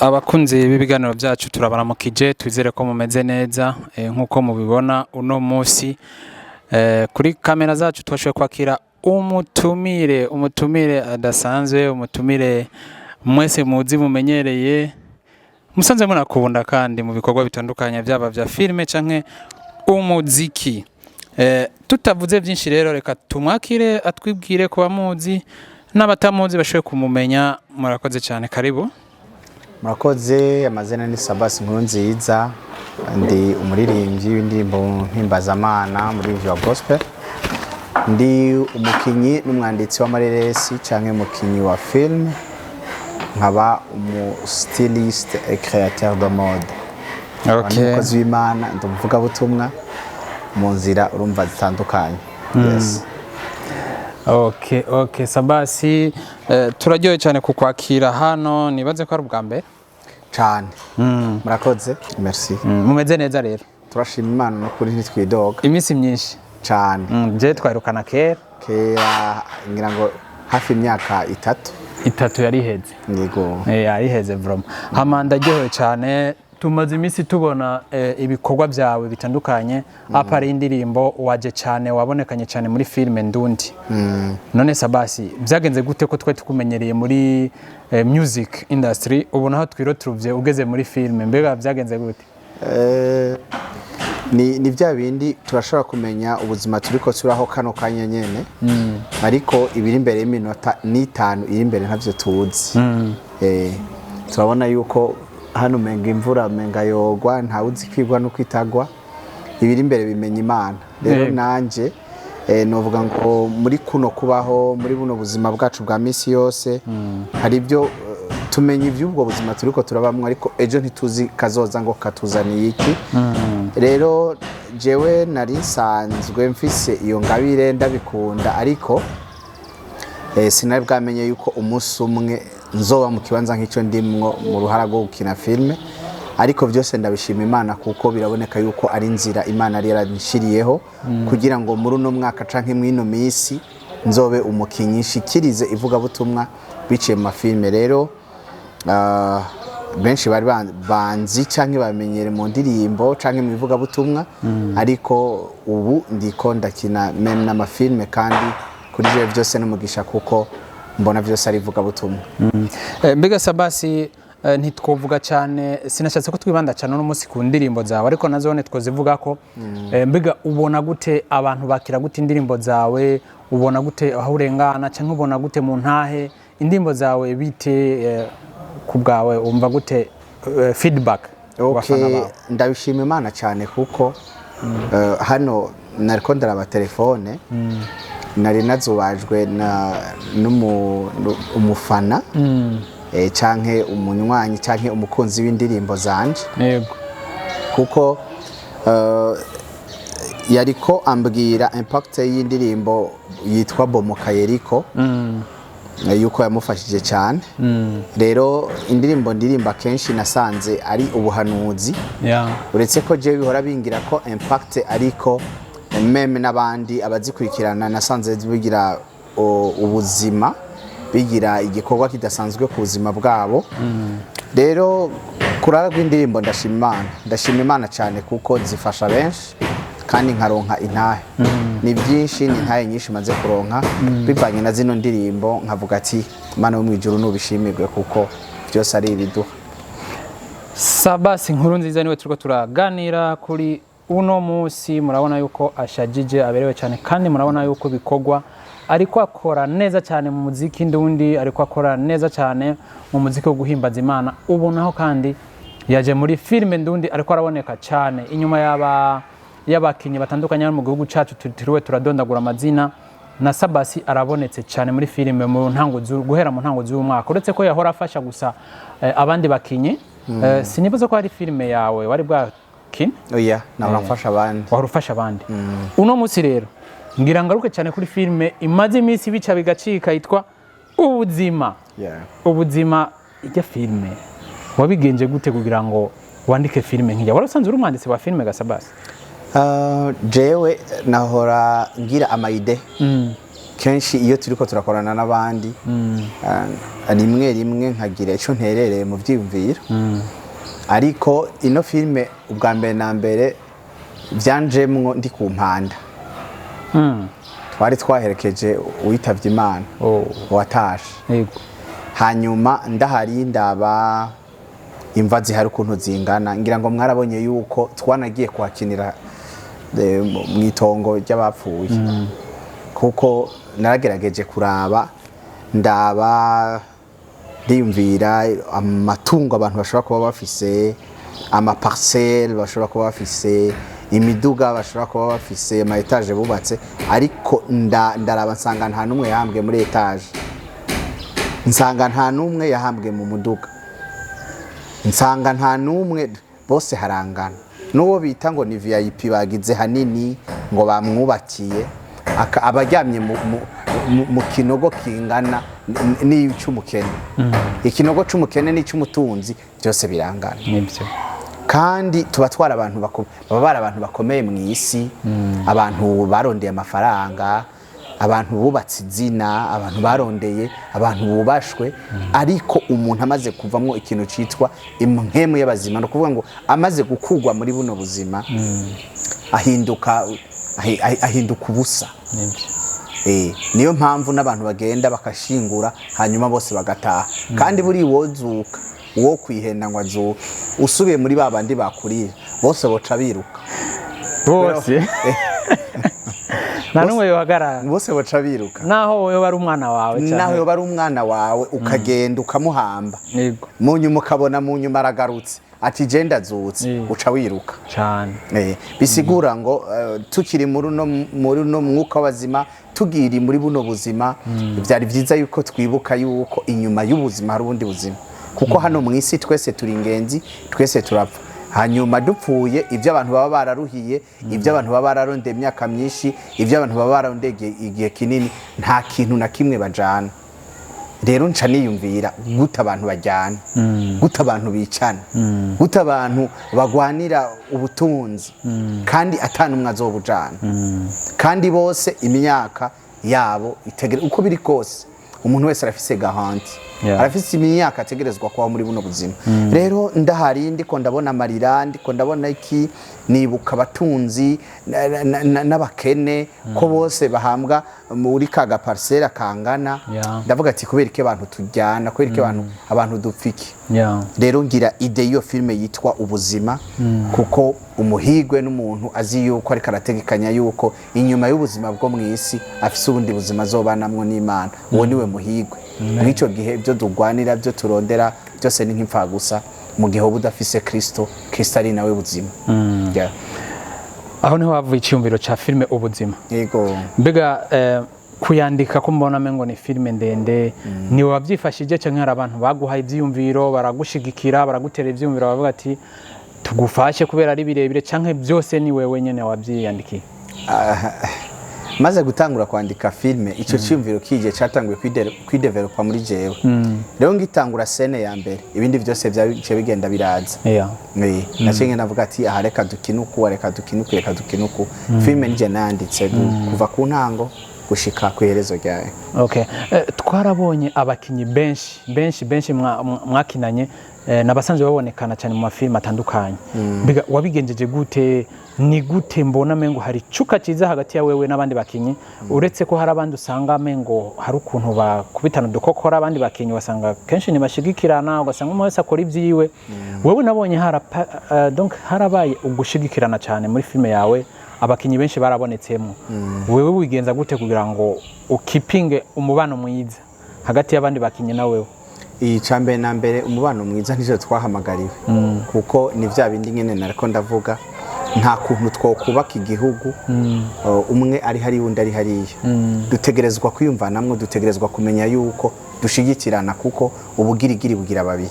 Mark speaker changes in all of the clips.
Speaker 1: Abakunzi b'ibiganiro byacu turabaramukije twizere ko mumeze neza nkuko mubibona uno munsi kuri kamera zacu twashoboye kwakira umutumire adasanzwe, umutumire mwese muzi mumenyereye musanze munakunda kandi mu bikorwa bitandukanye byaba vya filme canke umuziki. Tutavuze byinshi rero reka tumwakire atwibwire ko bamuzi n'abatamuzi bashoboye kumumenya. Murakoze cyane, karibu.
Speaker 2: Murakoze, amazina ni Sabbas Nkurunziza, ndi umuririmbyi w'indirimbo mpimbazamana muri vya gospel. Ndi umukinyi n'umwanditsi w'amareresi canke umukinyi wa film, nkaba stylist et créateur de mode.
Speaker 1: Okay.
Speaker 2: Umukozi w'Imana, ndavuga butumwa mu nzira urumva zitandukanye. Yes.
Speaker 1: Okay, Sabbas, turaryoye cyane kukwakira hano, nibaze ko ari ubwa mbere
Speaker 2: cyane. Murakoze, merci.
Speaker 1: Mumeze neza rero?
Speaker 2: Turashima Imana no kuri ntitwidoga.
Speaker 1: Iminsi myinshi
Speaker 2: cyane.
Speaker 1: Je twirukana kera
Speaker 2: ngira ngo hafi imyaka itatu
Speaker 1: yari iheze.
Speaker 2: Yego.
Speaker 1: Yari iheze vraiment. Hama ndaryohewe cyane, tumaze iminsi tubona ibikorwa byawe bitandukanye, apari indirimbo waje cyane wabonekanye cyane muri filme ndundi. None Sabbas, byagenze gute ko twe tukumenyereye muri music industry, ubu naho twirotuvye ugeze muri filme, mbega byagenze gute?
Speaker 2: Ni bya bindi turashobora kumenya ubuzima turiko turaho kano kanya nyene, ariko ibiri imbere y'iminota n'itanu iri imbere ntavyo tuzi. Turabona yuko hano menga imvura menga yogwa, nta uzi kwigwa no kwitagwa, ibiri imbere bimenya Imana. Rero nanje novuga ngo muri kuno kubaho muri buno buzima bwacu bwa misi yose, hari ibyo tumenya iby'ubwo buzima turiko turabamwe, ariko ejo ntituzi kazoza ngo katuzaniye iki. Rero jewe nari nsanzwe mfise iyo ngabire ndabikunda, ariko sinari bwamenye yuko umunsi umwe nzoba mu kibanza nk'icyo ndimwo mu ruhara rwo gukina filme. Ariko byose ndabishima Imana kuko biraboneka yuko ari inzira Imana yari yaranshiriyeho kugira ngo muri uno mwaka canke mwino misi nzobe umukinyi shikirize ivuga butumwa biciye mu mafilme. Rero benshi bari banzi canke bamenyere mu ndirimbo canke mu ivuga butumwa, ariko ubu ndiko ndakina meme n'amafilme, kandi kuri je byose n'umugisha kuko mbona byose ari ivuga butumwa.
Speaker 1: Mbega Sabbas, ntitwovuga cyane, sinashatse ko twibanda cyane no munsi ku ndirimbo zawe, ariko nazone twozivuga ko mbega ubona gute abantu bakira gute indirimbo zawe, ubona gute aho urengana cyangwa ubona gute mu ntahe indirimbo zawe bite ku bwawe, umva gute feedback?
Speaker 2: Okay, ndabishima Imana cyane kuko hano nariko ndaraba telefone, nari nazubajwe umufana canke umunywanyi canke umukunzi w'indirimbo zanje.
Speaker 1: Yego.
Speaker 2: Kuko yariko ambwira impact y'indirimbo yitwa Bomoka Yeriko, yuko yamufashije cyane. Rero indirimbo ndirimba kenshi nasanze ari ubuhanuzi. Uretse ko je bihora bingira ko impact, ariko meme n'abandi abazikurikirana nasanze bigira ubuzima, bigira igikorwa kidasanzwe ku buzima bwabo. Rero kurara rw'indirimbo ndashima Imana cyane kuko zifasha benshi kandi nkaronka intahe. Ni byinshi, ni intahe nyinshi maze kuronka bivanye na zino ndirimbo, nkavuga ati Imana yo mwijuru nubishimirwe kuko byose ari ibiduha.
Speaker 1: Sabbas Nkurunziza niwe turiko turaganira kuri uno munsi. Murabona yuko ashajije, aberewe cyane, kandi murabona yuko bikorwa ariko akora neza cyane mu muziki ndundi, ariko akora neza cyane mu muziki wo guhimbaza Imana. Ubu naho kandi yaje muri filme ndundi, ariko araboneka cyane inyuma y'abakinyi batandukanye mu gihugu cyacu tutiriwe turadondagura amazina. Na Sabbas arabonetse cyane muri filme guhera mu ntango z'umwaka, uretse ko yahora afasha gusa abandi bakinyi. Sinibaza ko ari filme yawe wari bwakine?
Speaker 2: Oya, nabafasha abandi.
Speaker 1: Warufasha abandi. Uno munsi rero ngira ngaruke cyane kuri filme imaze iminsi bica bigacika yitwa Ubuzima. Ubuzima ijya filme wabigenje gute kugira ngo wandike filme nk'ijya? Warasanze uri umwanditsi wa filme ga Sabbas?
Speaker 2: Jewe nahora ngira amayide kenshi iyo turiko turakorana n'abandi rimwe rimwe nkagira ico nterereye mu vyiyumviro ariko ino filme ubwa mbere na mbere vyanjemwo ndi Kumpanda twari twaherekeje uwitavye Imana watashe hanyuma ndahari ndaba imva zihari ukuntu zingana ngira ngo mwarabonye yuko twanagiye kuhakinira mwitongo ry'abapfuye kuko naragerageje kuraba ndaba ndiyumvira amatungo abantu bashobora kuba bafise ama parcelle bashobora kuba bafise imiduga bashobora kuba bafise ama etage bubatse ariko ndaraba nsanga nta numwe yahambwe muri etage nsanga nta numwe yahambwe mu muduga nsanga nta numwe bose harangana n'uwo bita ngo ni VIP bagize hanini ngo bamwubakiye abaryamye mu kinogo kingana n'icumukene ikinogo c'umukene n'icumutunzi byose birangana
Speaker 1: nibyo
Speaker 2: kandi tuba twara abantu baba abantu bakomeye mu isi abantu barondeye amafaranga abantu bubatse izina abantu barondeye abantu bubashwe ariko umuntu amaze kuvamwo ikintu citwa impemu y'abazima no kuvuga ngo amaze gukugwa muri buno buzima ahinduka ubusa niyo mpamvu n'abantu bagenda bakashingura hanyuma bose bagataha kandi buri wozuka uwo kwihenda ngo azuka usubiye muri babandi bakurira bose boca biruka
Speaker 1: bose nanumwe yohagarara
Speaker 2: bose boca biruka
Speaker 1: naho wewe bari umwana wawe cyane
Speaker 2: naho wewe bari umwana wawe ukagenda ukamuhamba mu nyuma ukabona mu nyuma aragarutse ati genda azutse uca wiruka
Speaker 1: cyane
Speaker 2: bisigura ngo tukiri muri no mwuka w'abazima tugiri muri buno buzima byari byiza yuko twibuka yuko inyuma y'ubuzima hari ubundi buzima kuko hano mu isi twese turi ingenzi twese turapfa hanyuma dupfuye ibyo abantu baba bararuhiye ibyo abantu baba bararondeye imyaka myinshi ibyo abantu baba bararondeye igihe kinini nta kintu na kimwe bajana rero nca niyumvira guta abantu bajyana guta abantu bicana guta abantu bagwanira ubutunzi kandi atanumwe azobujana kandi bose imyaka yabo itegere uko biri kose umuntu wese arafise garanti arafise imyaka ategerezwa kuba muri buno buzima rero ndahari ndiko ndabona amarira ndiko ndabona iki nibuka abatunzi n'abakene ko bose bahambwa muri kaga parcelle kangana ndavuga ati kubera iki abantu tujyana kubera iki abantu dupfiki rero ngira ide iyo filme yitwa Ubuzima kuko umuhigwe n'umuntu azi yuko ariko arategekanya yuko inyuma y'ubuzima bwo mu isi afise ubundi buzima zobanamwo n'Imana uwo niwe muhigwe mw'ico gihe byo dugwanira byo turondera byose ni nk'imfa gusa mu gihe budafise Kristo ari nawe buzima
Speaker 1: aho niho havuye iciyumviro ca filme Ubuzima
Speaker 2: yego
Speaker 1: mbega kuyandika ko mbona mengo ni filme ndende ni wavyifashije canke hari abantu baguhaye ivyiyumviro baragushigikira baragutera ivyiyumviro bavuga ati tugufashe kubera ari birebire canke byose ni wewe nyene wavyiyandikiye
Speaker 2: maze gutangura kwandika filme ico ciyumviro kije catanguye kwidevelopa muri jewe rero ngitangura scene ya mbere ibindi byose byaje bigenda biraza nacenye navuga ati aha reka dukinuku reka dukinuku filme nije nanditse kuva ku ntango gushika ku iherezo ryayo
Speaker 1: twarabonye abakinyi benshi mwakinanye nabasanzwe babonekana cyane mu mafilme atandukanye biga wabigenjeje gute ni gute mbona mengo hari cuka ciza hagati ya wewe n'abandi bakinyi uretse ko hari abandi usanga mengo hari ukuntu bakubitana dukokora abandi bakinyi wasanga kenshi nibashigikirana ugasanga umwe wese akora ivyiwe wewe nabonye donc harabaye ugushigikirana cyane muri filme yawe abakinyi benshi barabonetsemo wewe wigenza gute kugira ngo ukipinge umubano mwiza hagati y'abandi bakinyi na wewe
Speaker 2: icambere na mbere umubano mwiza nizo twahamagariwe kuko ni vya bindi nyene nariko ndavuga nta kuntu twokubaka igihugu umwe ari hari undi ari hariya dutegerezwa kwiyumvanamwe dutegerezwa kumenya yuko dushigikirana kuko ubugirigiri bugira babiri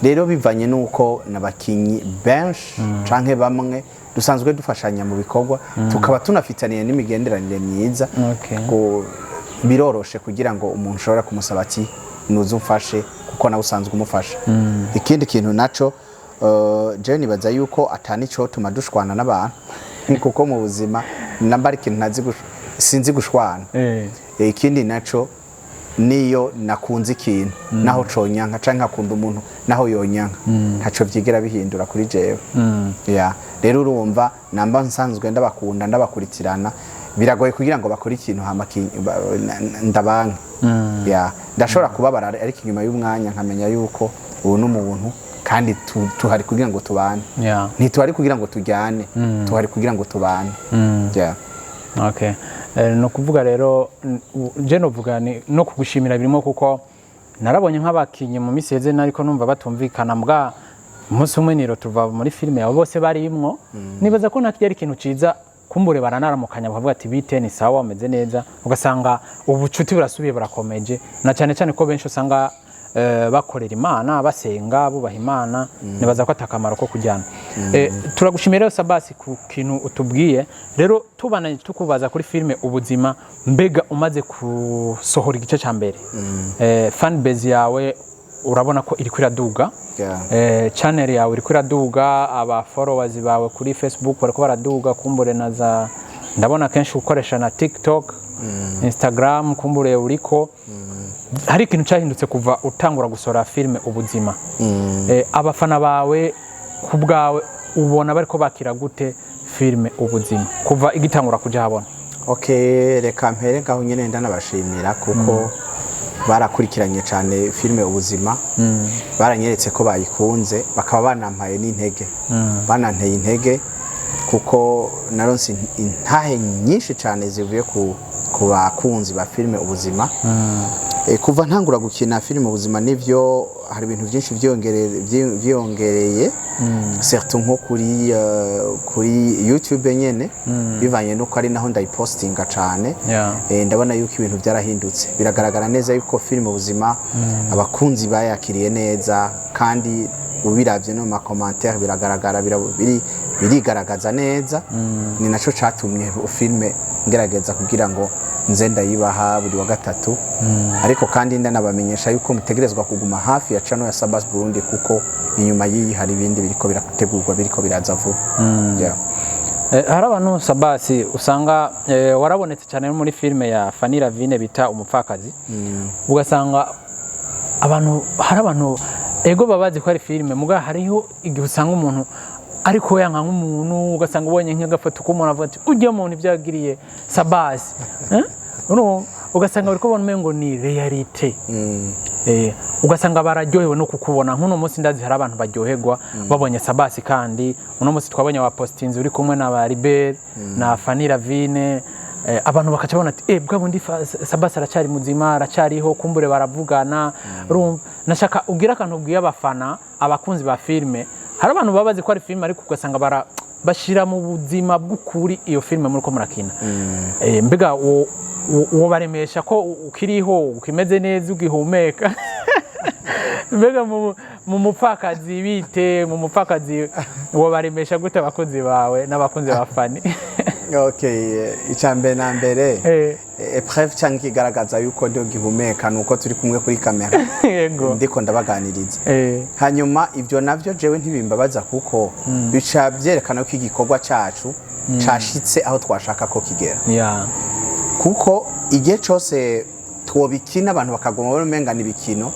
Speaker 2: rero bivanye nuko nabakinyi benshi canke bamwe dusanzwe dufashanya mu bikorwa tukaba tunafitaniye n'imigenderanire myiza biroroshe kugira ngo umuntu ushobora kumusaba ati nuze umfashe kuko nawe usanzwe umufasha ikindi kintu naco je nibaza yuko atani cyo tuma dushwana n'abantu kuko mu buzima namba ari ikintu ntazi sinzi gushwana ikindi naco niyo nakunze ikintu naho conyanka canke akunda umuntu naho yonyanka ntaco vyigera bihindura kuri jewe ya rero urumva namba nsanzwe ndabakunda ndabakuritirana biragoye kugira ngo bakore ikintu hama ndabanka ya ndashobora kubabara ariko inyuma y'umwanya nkamenya yuko ubu n'umuntu kandi tuhari kugira ngo tubane ntituhari kugira ngo tujyane tuhari kugira ngo tubane
Speaker 1: okay no kuvuga rero je novuga no kugushimira birimo kuko narabonye nk'abakinyi mu miseze nariko numva batumvikana mbwa umunsi umwe niro tuva muri filime yabo bose barimwo nibaza ko nakiri ikintu ciza kumbure baranaramukanya bavuga ati bite ni sawa umeze neza ugasanga ubucuti burasubiye burakomeje na cyane cyane ko benshi usanga bakorera Imana basenga bubaha Imana nibaza ko atakamaro ko kujyana turagushimira rero Sabbas ku kintu utubwiye rero tubananye tukubaza kuri filime Ubuzima mbega umaze kusohora igice ca mbere fan base yawe urabona ko iri kwiraduga channel yawe iri kwiraduga aba followers bawe kuri Facebook bariko baraduga kumbure naza ndabona kenshi ukoresha na TikTok Instagram kumbure uriko hari ikintu cyahindutse kuva utangura gusora filime Ubuzima abafana bawe kubwawe ubona bariko bakira gute filime Ubuzima kuva igitangura kuja habona
Speaker 2: okay reka mpere ngaho nyene ndanabashimira kuko barakurikiranye cyane filime Ubuzima baranyeretse ko bayikunze bakaba banampaye n'intege bananteye intege kuko naronse intahe nyinshi cyane zivuye ku bakunzi ba filime Ubuzima kuva ntangura gukina filime Ubuzima nivyo hari ibintu byinshi vyongereye certes nko kuri YouTube nyene bivanye nuko ari naho ndayipostinga cyane ndabona yuko ibintu byarahindutse biragaragara neza yuko filime Ubuzima abakunzi bayakiriye neza kandi ubiravye no ma commentaire biragaragara birigaragaza neza ni naco catumye filime ngerageza kugira ngo nze ndayibaha buri wa gatatu ariko kandi ndanabamenyesha yuko mutegerezwa kuguma hafi ya channel ya Sabbas Burundi kuko inyuma yiyi hari ibindi biriko birategurwa biriko biraza vuba
Speaker 1: hari abantu Sabbas usanga warabonetse cyane muri filime ya Fanny Ravine bita Umupfakazi ugasanga hari abantu ego babazi ko ari filime muga hariho igihe usanga umuntu ariko yanka nk'umuntu ugasanga ubonye nk'agafoto k'umuntu avuga ati ujya mu bintu byagiriye Sabbas ugasanga bariko bonme ngo ni reality ugasanga bararyohewe no kukubona nk'uno munsi ndazi hari abantu baryoherwa babonye Sabbas kandi uno munsi twabonye wa postinzi uri kumwe na ba Libert na Fanny Ravine abantu bakacabona ati bwa bundi Sabbas aracari muzima aracariho kumbure baravugana nashaka ugira akantu ubwiye abafana abakunzi ba filime hari abantu babazi ko ari filime ariko ugasanga bashira mu buzima bw'ukuri iyo filime muri ko murakina mbega uwo baremesha ko ukiriho ukimeze neza ugihumeka mbega mu mupfakazi bite mu mupfakazi uwo baremesha gute abakunzi bawe n'abakunzi ba Fanny
Speaker 2: okay icambe na mbere preuve cyangwa kigaragaza yuko ndio gihumeka nuko turi kumwe kuri kamera
Speaker 1: yego
Speaker 2: ndiko ndabaganiriza hanyuma ivyo navyo jewe ntibimbabaza kuko bica byerekana ko igikorwa cyacu cashitse aho twashaka ko kigera kuko igihe cyose twobikina abantu bakagoma barumengana ibikino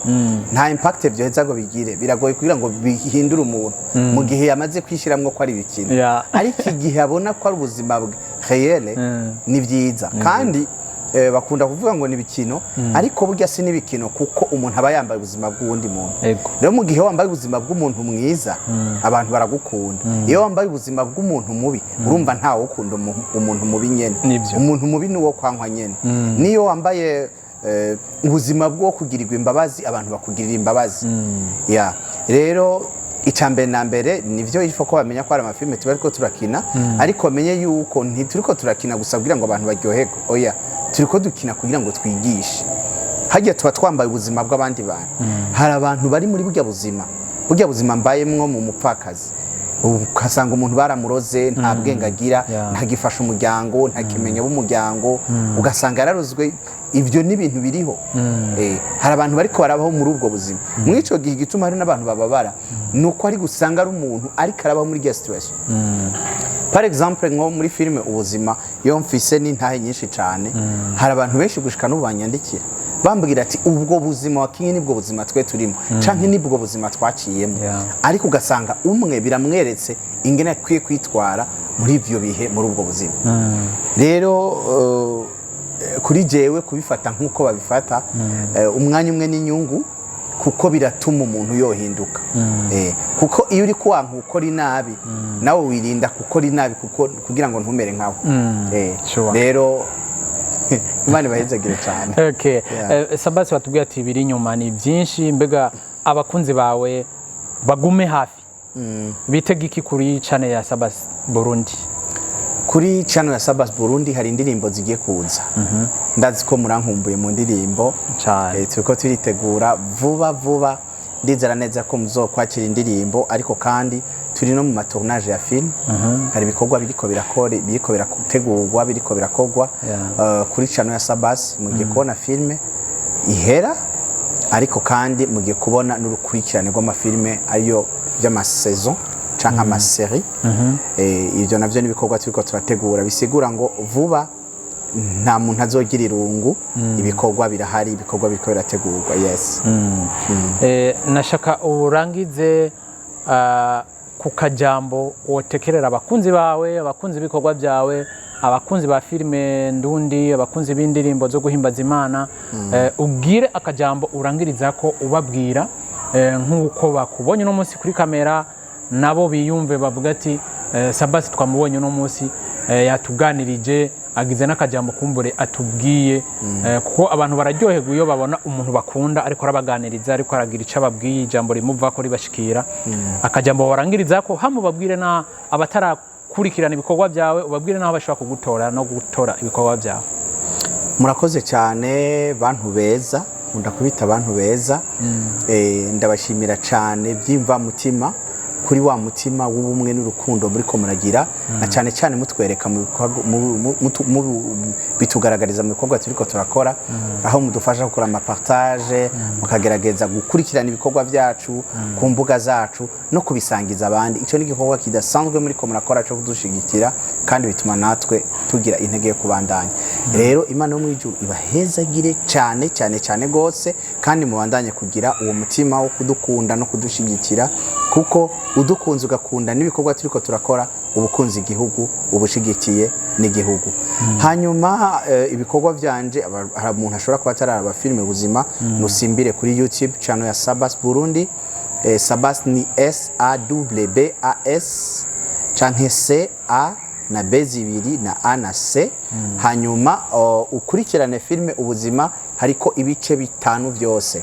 Speaker 2: nta impact byoheza ngo bigire biragoye kugira ngo bihindure umuntu mu gihe yamaze kwishiramwe ko ari ibikino ariko igihe abona ko ari ubuzima réel ni byiza kandi bakunda kuvuga ngo ni ibikino ariko burya si n'ibikino kuko umuntu aba yambaye ubuzima bw'uwundi muntu rero mu gihe wambaye ubuzima bw'umuntu mwiza abantu baragukunda iyo wambaye ubuzima bw'umuntu mubi urumva ntawe ukunda umuntu mubi nyene umuntu mubi ni uwo kwankwa nyene niyo wambaye ubuzima bwo kugirirwa imbabazi abantu bakugirira imbabazi rero icambere na mbere nivyo ifo ko bamenya ko ari amafilme tuba ariko turakina ariko bamenye yuko ntituriko turakina gusa kugira ngo abantu baryoherwe oya turiko dukina kugira ngo twigishe hagiye tuba twambaye ubuzima bw'abandi bantu hari abantu bari muri burya buzima mbayemwo mu mupfakazi ukasanga umuntu baramuroze nta bwenge agira ntagifasha umuryango ntakimenya b'umuryango ugasanga yararozwe ibyo ni ibintu biriho hari abantu bariko barabaho muri ubwo buzima mwico gihe gituma hari n'abantu bababara nuko ari gusanga ari umuntu ariko arabaho muri iyo situation par exemple nko muri filime Ubuzima yo mfise n'intahe nyinshi cyane hari abantu benshi gushika n'ubu banyandikira bambwira ati ubwo buzima wakinye nibwo buzima twe turimo canke nibwo buzima twaciyemo ariko ugasanga umwe biramweretse ingene akwiye kwitwara muri ivyo bihe muri ubwo buzima rero kuri jewe kubifata nkuko babifata umwanya umwe n'inyungu kuko biratuma umuntu yohinduka kuko iyo uri kwanka ukora inabi nawe wirinda gukora inabi kugira ngo ntumere nkawe rero Imana ibahezagire cyane.
Speaker 1: Okay. Sabbas watubwiye ati biri nyuma ni byinshi mbega abakunzi bawe bagume hafi. Bitega iki kuri channel ya Sabbas Burundi?
Speaker 2: Kuri channel ya Sabbas Burundi hari indirimbo zigiye kuza. Ndazi ko murankumbuye mu ndirimbo. Turiko turitegura vuba ndizera neza ko muzokwakira indirimbo ariko kandi turi no mu matournage ya film hari bikorwa biriko birategurwa biriko birakogwa kuri channel ya Sabbas mugiye kubona filme ihera ariko kandi mugiye kubona n'urukurikirane rw'amafilme ariyo by'amasaison canke amaserie ivyo navyo nibikorwa turiko turategura bisigura ngo vuba nta muntu azogira irungu ibikorwa birahari ibikorwa biriko birategurwa yes
Speaker 1: nashaka urangize ku kajambo wotekerera abakunzi bawe abakunzi bikorwa byawe abakunzi ba filime ndundi abakunzi b'indirimbo zo guhimbaza Imana ubwire akajambo urangiriza ko ubabwira nk'uko bakubonye no munsi kuri kamera nabo biyumve bavuga ati Sabbas twamubonye no munsi yatuganirije agize n'akajambo kumbure atubwiye kuko abantu bararyoherwa iyo babona umuntu bakunda ariko arabaganiriza ariko aragira ico ababwiye ijambo rimuva ko ribashikira akajambo warangiriza ko hamu babwire na abatarakurikirana ibikorwa byawe ubabwire naho bashobora kugutora no gutora ibikorwa byawe.
Speaker 2: Murakoze cyane bantu beza ndakubita abantu beza ndabashimira cyane byimva mutima kuri wa mutima w'ubumwe n'urukundo muri ko muragira na cyane mutwereka bitugaragariza mu bikorwa turiko turakora aho mudufasha gukora amapartage mukagerageza gukurikirana ibikorwa byacu ku mbuga zacu no kubisangiza abandi ico ni igikorwa kidasanzwe muri ko murakora cyo kudushigikira kandi bituma natwe tugira intege yo kubandanya rero Imana yo mu ijuru ibahezagire cyane gose kandi mubandanye kugira uwo mutima wo kudukunda no kudushigikira kuko udukunze ugakunda n'ibikorwa turiko turakora ubukunzi igihugu ubushigikiye n'igihugu hanyuma ibikorwa byanje hari umuntu ashobora kuba atararaba filime Ubuzima nusimbire kuri YouTube channel ya Sabbas Burundi Sabbas ni SABBAS canke CA na B2 na A na C hanyuma ukurikirane filime Ubuzima hariko ibice bitanu byose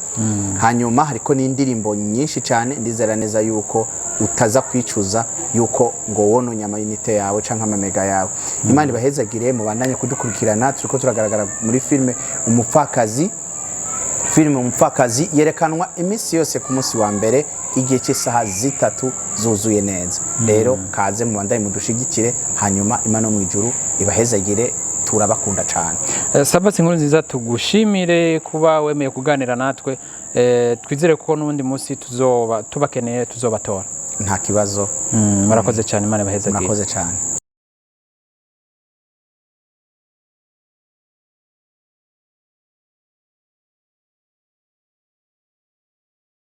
Speaker 2: hanyuma hariko n'indirimbo nyinshi cyane ndizera neza yuko utaza kwicuza yuko ngo wono nyama unite yawe canka amamega yawe Imana ibahezagire mu bandanye kudukurikirana turiko turagaragara muri filime Umupfakazi yerekanwa imisi yose ku munsi wa mbere igihe cy'isaha 3 zuzuye neza rero kaze mu bandanye mudushigikire hanyuma Imana mu ijuru ibahezagire turabakunda cyane.
Speaker 1: Sabbas Nkurunziza tugushimire kuba wemeye kuganira natwe twizere ko n'undi munsi tuzoba tubakeneye tuzobatora
Speaker 2: nta kibazo
Speaker 1: murakoze cyane Imana ibahezagire.
Speaker 2: Murakoze cyane.